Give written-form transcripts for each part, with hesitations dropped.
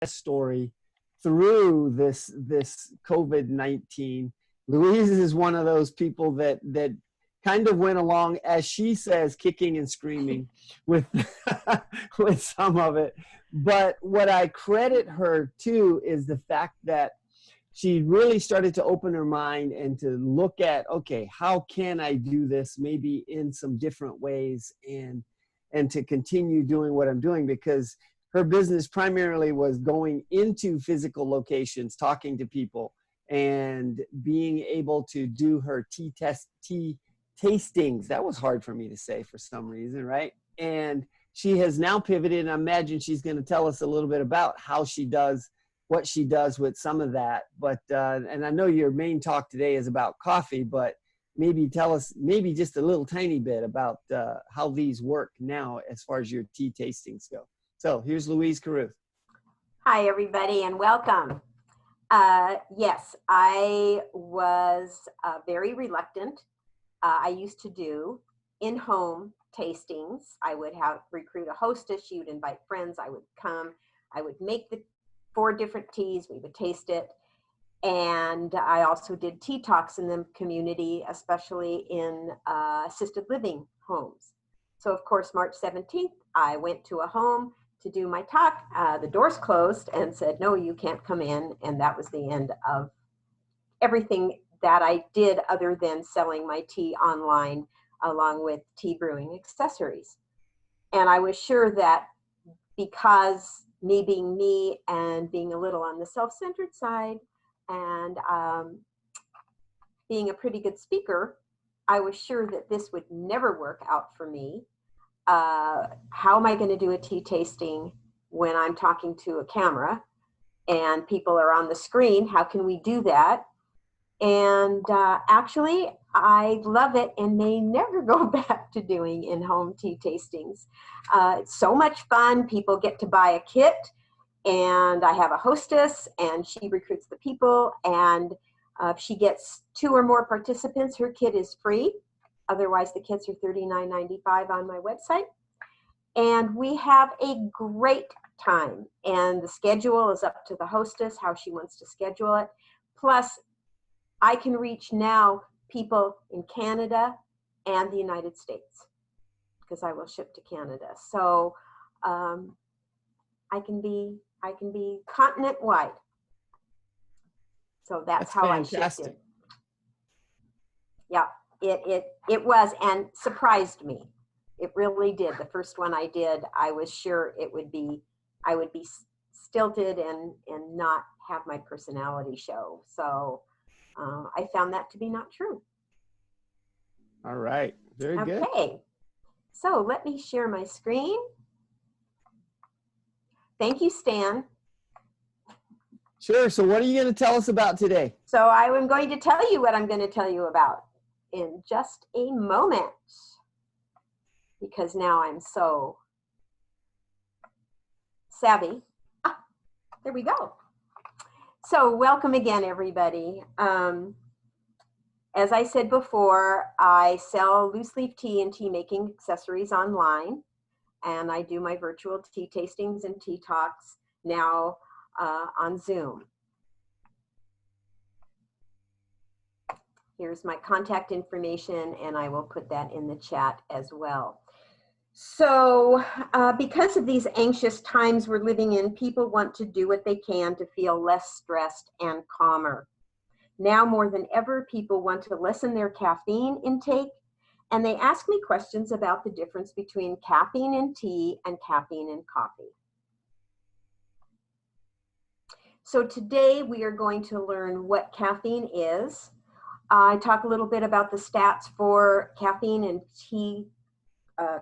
story through this COVID-19. Louise is one of those people that kind of went along, as she says, kicking and screaming with with some of it. But what I credit her to is the fact that she really started to open her mind and to look at, okay, how can I do this maybe in some different ways, and to continue doing what I'm doing, because her business primarily was going into physical locations, talking to people, and being able to do her tea tastings. That was hard for me to say for some reason, right? And she has now pivoted, and I imagine she's going to tell us a little bit about how she does what she does with some of that. But and I know your main talk today is about coffee, but maybe tell us maybe just a little tiny bit about how these work now as far as your tea tastings go. So here's LouiseCarruth. Hi, everybody, and welcome. Yes, I was very reluctant. I used to do in-home tastings. I would recruit a hostess. She would invite friends. I would come. I would make the 4 different teas. We would taste it. And I also did tea talks in the community, especially in assisted living homes. So, of course, March 17th, I went to a home to do my talk. The doors closed and said, no, you can't come in. And that was the end of everything that I did other than selling my tea online along with tea brewing accessories. And I was sure that because me being me and being a little on the self-centered side and being a pretty good speaker, I was sure that this would never work out for me. How am I going to do a tea tasting when I'm talking to a camera and people are on the screen? How can we do that? And actually, I love it and may never go back to doing in-home tea tastings. It's so much fun. People get to buy a kit, and I have a hostess, and she recruits the people, and if she gets 2 or more participants, her kit is free. Otherwise, the kits are $39.95 on my website. And we have a great time. And the schedule is up to the hostess, how she wants to schedule it. Plus, I can reach now people in Canada and the United States because I will ship to Canada. So I can be continent wide. So that's how fantastic. I shifted. Yeah, it was, and surprised me. It really did. The first one I did, I was sure I would be stilted and not have my personality show. So I found that to be not true. All right, very good. Okay, so let me share my screen. Thank you, Stan. Sure, so what are you going to tell us about today? So I am going to tell you what I'm going to tell you about in just a moment, because now I'm so savvy. There we go. So welcome again, everybody. As I said before, I sell loose leaf tea and tea making accessories online, and I do my virtual tea tastings and tea talks now on Zoom. Here's my contact information, and I will put that in the chat as well. So because of these anxious times we're living in, people want to do what they can to feel less stressed and calmer. Now more than ever, people want to lessen their caffeine intake, and they ask me questions about the difference between caffeine in tea and caffeine in coffee. So today we are going to learn what caffeine is. I talk a little bit about the stats for caffeine and tea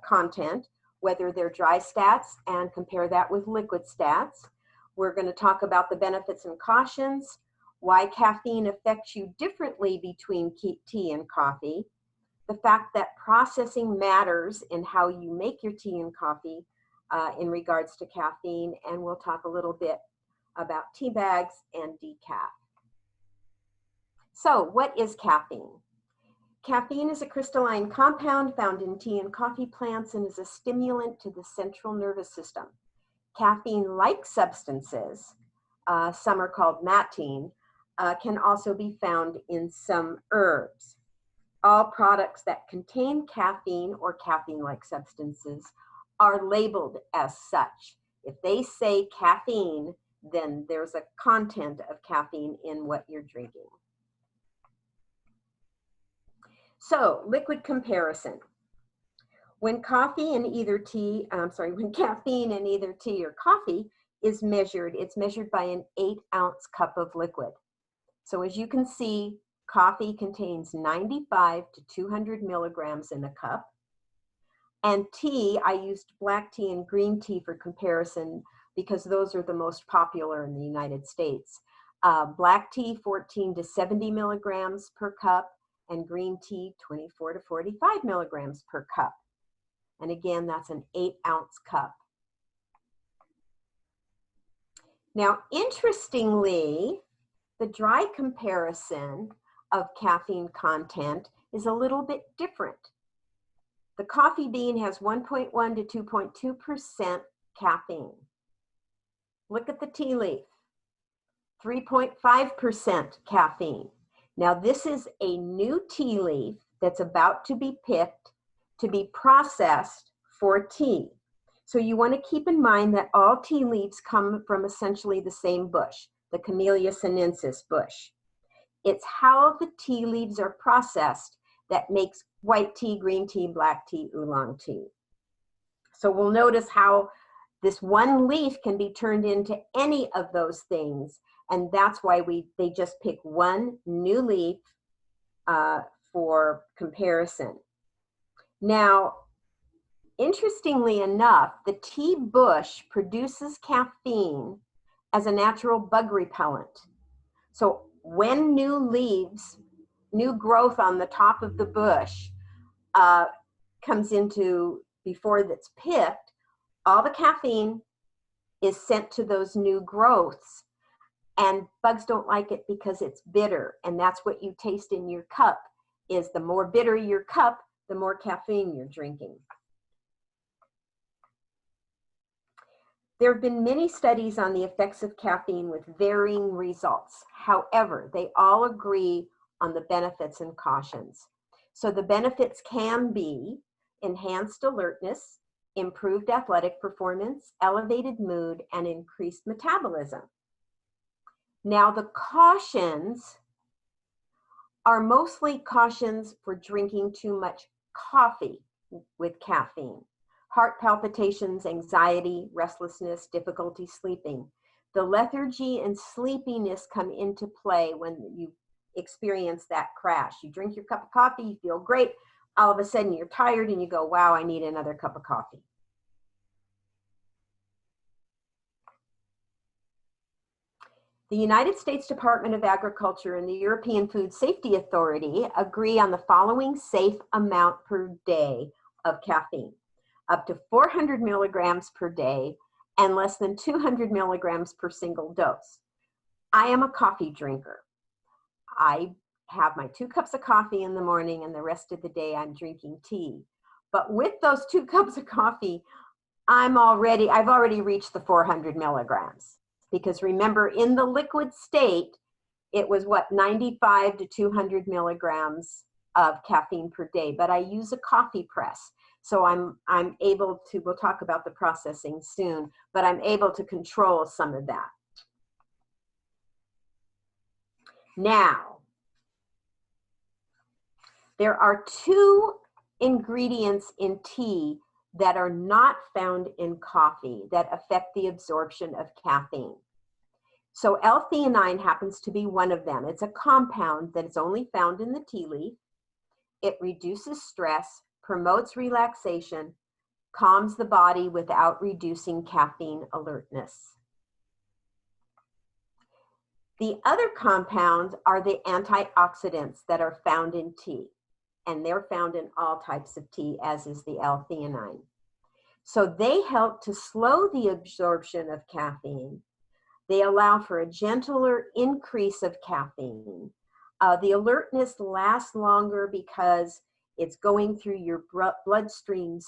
content, whether they're dry stats, and compare that with liquid stats. We're going to talk about the benefits and cautions, why caffeine affects you differently between tea and coffee, the fact that processing matters in how you make your tea and coffee in regards to caffeine, and we'll talk a little bit about tea bags and decaf. So what is caffeine? Caffeine is a crystalline compound found in tea and coffee plants and is a stimulant to the central nervous system. caffeine-like substances, some are called matine, can also be found in some herbs. All products that contain caffeine or caffeine-like substances are labeled as such. If they say caffeine, then there's a content of caffeine in what you're drinking. So, liquid comparison. When caffeine in either tea or coffee is measured, it's measured by an 8-ounce cup of liquid. So as you can see, coffee contains 95 to 200 milligrams in a cup. And tea, I used black tea and green tea for comparison because those are the most popular in the United States. Black tea, 14 to 70 milligrams per cup, and green tea, 24 to 45 milligrams per cup. And again, that's an 8-ounce cup. Now, interestingly, the dry comparison of caffeine content is a little bit different. The coffee bean has 1.1 to 2.2% caffeine. Look at the tea leaf, 3.5% caffeine. Now, this is a new tea leaf that's about to be picked to be processed for tea. So you want to keep in mind that all tea leaves come from essentially the same bush, the Camellia sinensis bush. It's how the tea leaves are processed that makes white tea, green tea, black tea, oolong tea. So we'll notice how this one leaf can be turned into any of those things, and that's why they just pick one new leaf for comparison. Now, interestingly enough, the tea bush produces caffeine as a natural bug repellent. So when new growth on the top of the bush comes into, before it's picked, all the caffeine is sent to those new growths, and bugs don't like it because it's bitter, and that's what you taste in your cup, is the more bitter your cup, the more caffeine you're drinking. There have been many studies on the effects of caffeine with varying results. However, they all agree on the benefits and cautions. So the benefits can be enhanced alertness, improved athletic performance, elevated mood, and increased metabolism. Now, the cautions are mostly cautions for drinking too much coffee with caffeine. Heart palpitations, anxiety, restlessness, difficulty sleeping. The lethargy and sleepiness come into play when you experience that crash. You drink your cup of coffee, you feel great, all of a sudden you're tired and you go, wow, I need another cup of coffee. The United States Department of Agriculture and the European Food Safety Authority agree on the following safe amount per day of caffeine: up to 400 milligrams per day and less than 200 milligrams per single dose. I am a coffee drinker. I have my 2 cups of coffee in the morning, and the rest of the day I'm drinking tea. But with those 2 cups of coffee, I've already reached the 400 milligrams. Because remember, in the liquid state, it was 95 to 200 milligrams of caffeine per day, but I use a coffee press. So I'm able to, we'll talk about the processing soon, but I'm able to control some of that. Now, there are 2 ingredients in tea that are not found in coffee that affect the absorption of caffeine. So L-theanine happens to be one of them. It's a compound that is only found in the tea leaf. It reduces stress, promotes relaxation, calms the body without reducing caffeine alertness. The other compounds are the antioxidants that are found in tea, and they're found in all types of tea, as is the L-theanine. So they help to slow the absorption of caffeine. They allow for a gentler increase of caffeine. The alertness lasts longer because it's going through your bloodstream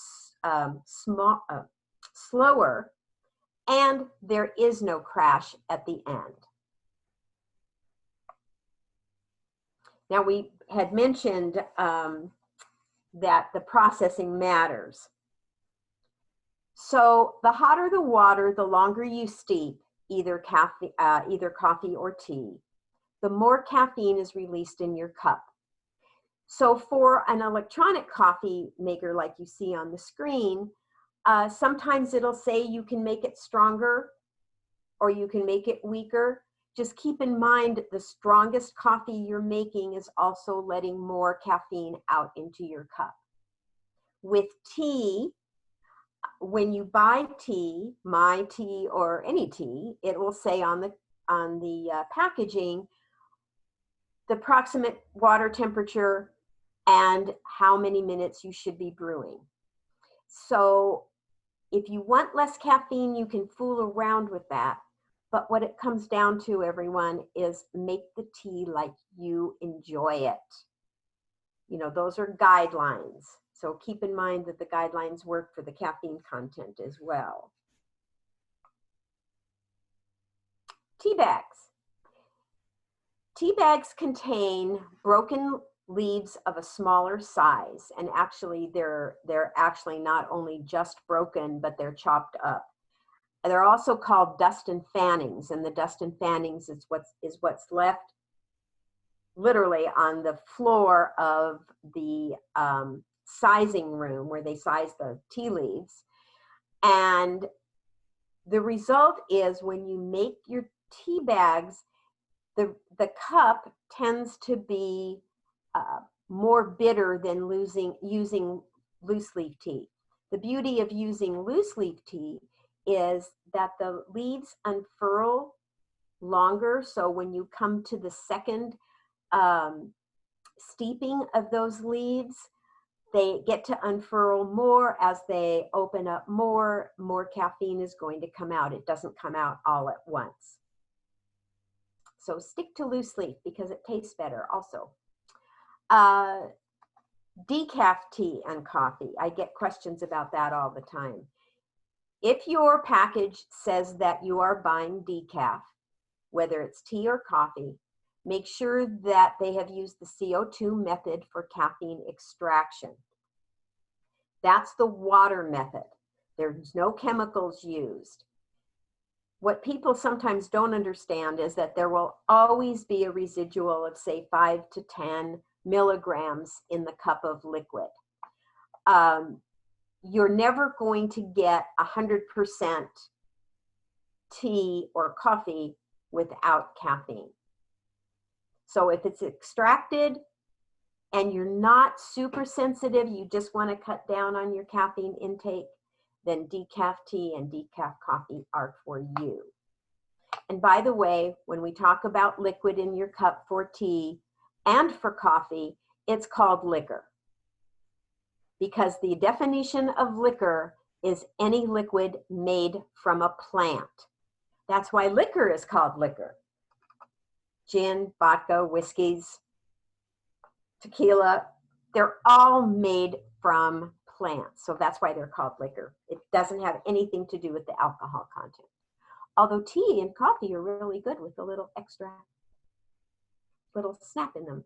slower, and there is no crash at the end. Now, we had mentioned that the processing matters. So the hotter the water, the longer you steep either coffee or tea, the more caffeine is released in your cup. So for an electronic coffee maker like you see on the screen, sometimes it'll say you can make it stronger or you can make it weaker. Just keep in mind the strongest coffee you're making is also letting more caffeine out into your cup. With tea, when you buy tea, my tea or any tea, it will say on the packaging the approximate water temperature and how many minutes you should be brewing. So if you want less caffeine, you can fool around with that. But what it comes down to, everyone, is make the tea like you enjoy it. You know, those are guidelines. So keep in mind that the guidelines work for the caffeine content as well. Tea bags. Tea bags contain broken leaves of a smaller size, and actually they're actually not only just broken, but they're chopped up. And they're also called dust and fannings, and the dust and fannings is what's left literally on the floor of the sizing room where they size the tea leaves. And the result is when you make your tea bags, the cup tends to be more bitter than using loose leaf tea. The beauty of using loose leaf tea is that the leaves unfurl longer. So when you come to the second steeping of those leaves, they get to unfurl more. As they open up more caffeine is going to come out. It doesn't come out all at once. So stick to loose leaf because it tastes better also. Decaf tea and coffee. I get questions about that all the time. If your package says that you are buying decaf, whether it's tea or coffee, make sure that they have used the CO2 method for caffeine extraction. That's the water method. There's no chemicals used. What people sometimes don't understand is that there will always be a residual of, say, 5 to 10 milligrams in the cup of liquid. You're never going to get 100% tea or coffee without caffeine. So if it's extracted and you're not super sensitive, you just want to cut down on your caffeine intake, then decaf tea and decaf coffee are for you. And by the way, when we talk about liquid in your cup for tea and for coffee, it's called liquor. Because the definition of liquor is any liquid made from a plant. That's why liquor is called liquor. Gin, vodka, whiskeys, tequila, they're all made from plants. So that's why they're called liquor. It doesn't have anything to do with the alcohol content. Although tea and coffee are really good with a little extra, little snap in them.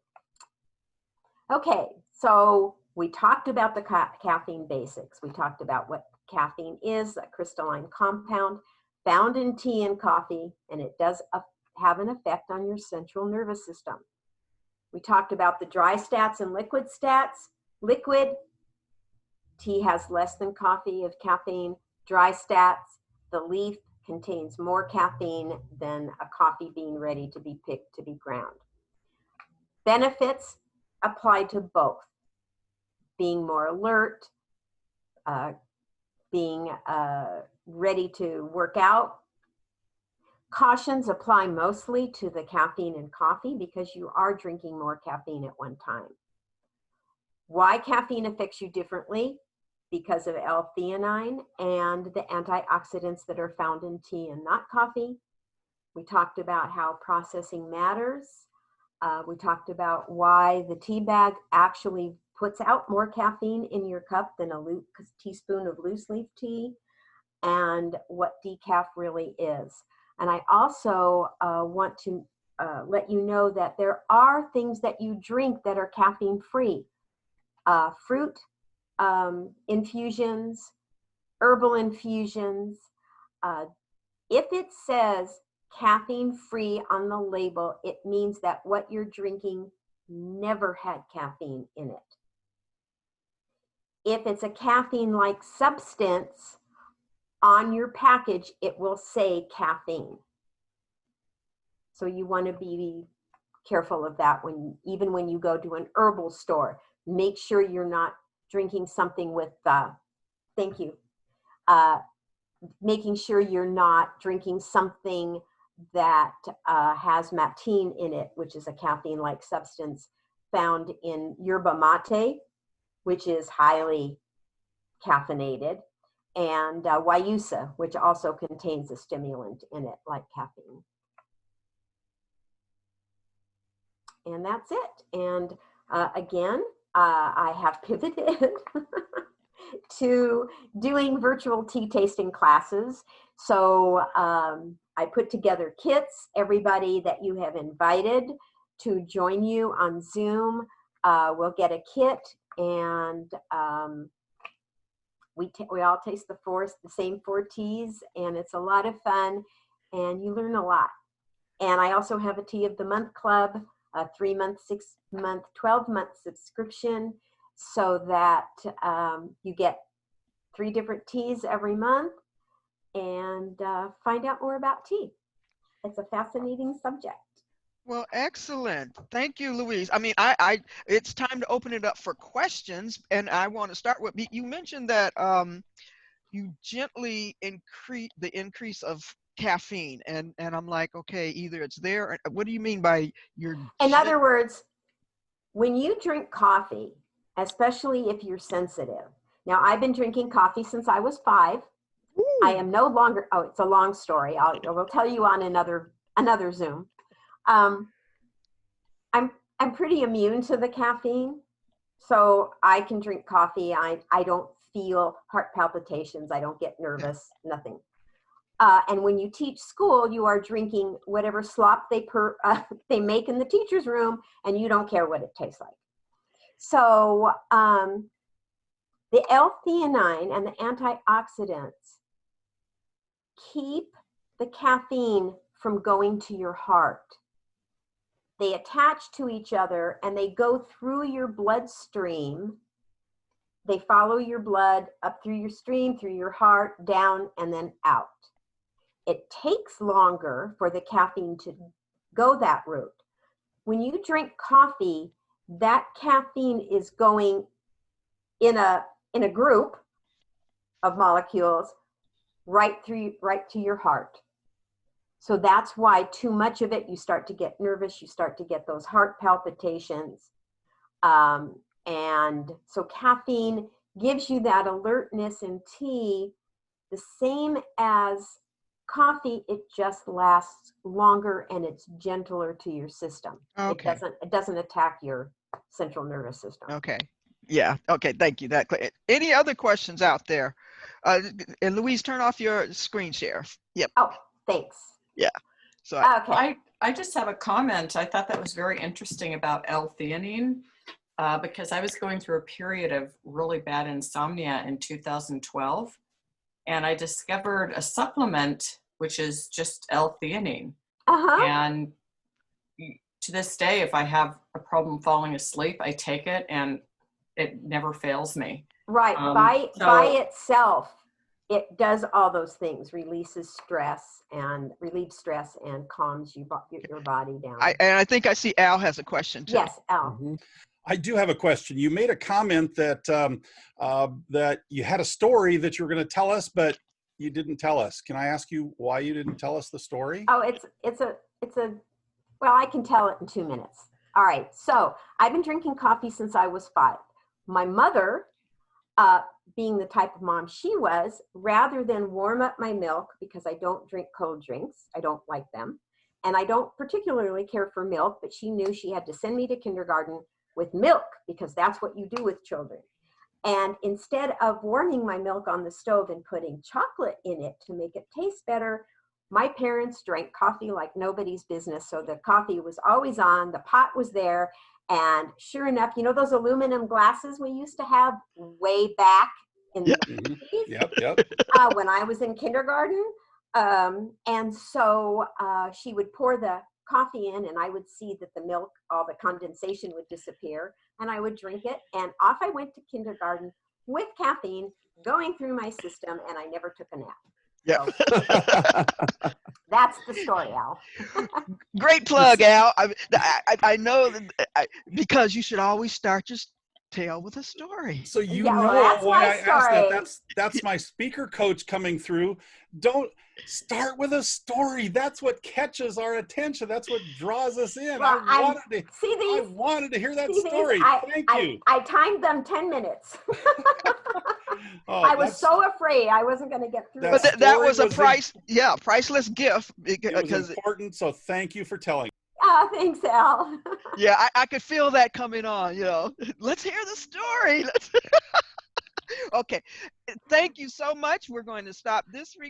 Okay, so we talked about the caffeine basics. We talked about what caffeine is, a crystalline compound found in tea and coffee, and it does have an effect on your central nervous system. We talked about the dry stats and liquid stats. Liquid, tea has less than coffee of caffeine. Dry stats, the leaf contains more caffeine than a coffee bean ready to be picked to be ground. Benefits apply to both. Being more alert, being ready to work out. Cautions apply mostly to the caffeine in coffee because you are drinking more caffeine at one time. Why caffeine affects you differently? Because of L-theanine and the antioxidants that are found in tea and not coffee. We talked about how processing matters. We talked about why the tea bag actually puts out more caffeine in your cup than a teaspoon of loose leaf tea. and what decaf really is. And I also want to let you know that there are things that you drink that are caffeine free. Fruit infusions, herbal infusions. If it says caffeine free on the label, it means that what you're drinking never had caffeine in it. If it's a caffeine-like substance, on your package, it will say caffeine. So you want to be careful of that even when you go to an herbal store. Make sure you're not drinking something with, thank you, making sure you're not drinking something that has matine in it, which is a caffeine-like substance found in yerba mate, which is highly caffeinated, and guayusa, which also contains a stimulant in it, like caffeine. And that's it. And again, I have pivoted to doing virtual tea tasting classes. So I put together kits. Everybody that you have invited to join you on Zoom will get a kit, and we all taste the same 4 teas, and it's a lot of fun, and you learn a lot. And I also have a Tea of the Month Club, a 3-month, 6-month, 12-month subscription, so that you get 3 different teas every month and find out more about tea. It's a fascinating subject. Well, excellent. Thank you, Louise. I mean, it's time to open it up for questions, and I want to start with, you mentioned that you gently increase the increase of caffeine, and I'm like, okay, either it's there, or what do you mean by your? In other words, when you drink coffee, especially if you're sensitive. Now, I've been drinking coffee since I was 5. Ooh. I am no longer, oh, it's a long story. I will tell you on another Zoom. I'm pretty immune to the caffeine, so I can drink coffee. I don't feel heart palpitations. I don't get nervous, nothing. And when you teach school, you are drinking whatever slop they make in the teacher's room, and you don't care what it tastes like. So the L-theanine and the antioxidants keep the caffeine from going to your heart. They attach to each other, and they go through your bloodstream. They follow your blood up through your stream, through your heart, down, and then out. It takes longer for the caffeine to go that route. When you drink coffee, that caffeine is going in a group of molecules right to your heart. So that's why too much of it, you start to get nervous, you start to get those heart palpitations. And so caffeine gives you that alertness in tea, the same as coffee. It just lasts longer, and it's gentler to your system. Okay. It doesn't attack your central nervous system. Okay. Yeah. Okay. Thank you. Any other questions out there? And Louise, turn off your screen share. Yep. Oh, thanks. Yeah. So okay. I just have a comment. I thought that was very interesting about L-theanine because I was going through a period of really bad insomnia in 2012, and I discovered a supplement which is just L-theanine. And to this day, if I have a problem falling asleep, I take it, and it never fails me. Right. By itself, it does all those things, relieves stress and calms your body down. And I think I see Al has a question too. Yes, Al. Mm-hmm. I do have a question. You made a comment that that you had a story that you were going to tell us, but you didn't tell us. Can I ask you why you didn't tell us the story? Oh, well, I can tell it in 2 minutes. All right. So I've been drinking coffee since I was 5. My mother, being the type of mom she was, rather than warm up my milk, because I don't drink cold drinks, I don't like them, and I don't particularly care for milk, but she knew she had to send me to kindergarten with milk, because that's what you do with children. And instead of warming my milk on the stove and putting chocolate in it to make it taste better, my parents drank coffee like nobody's business. So the coffee was always on, the pot was there. And sure enough, you know those aluminum glasses we used to have way back in the 80s? Yep. When I was in kindergarten. And so she would pour the coffee in, and I would see that the milk, all the condensation would disappear, and I would drink it. And off I went to kindergarten with caffeine going through my system, and I never took a nap. Yeah. So, that's the story, Al. Great plug, Al. I know that because you should always start your tale with a story. So you Yeah, well, know that's why my I asked that. story. That's my speaker coach coming through. Don't start with a story. That's what catches our attention. That's what draws us in. Well, I I wanted to hear that see these? story. Thank you. I timed them 10 minutes. Oh, I was so afraid I wasn't going to get through That it. That was a story priceless gift it was because important. So thank you for telling. Thanks, Al. yeah, I could feel that coming on. Let's hear the story. Okay, thank you so much. We're going to stop this recording.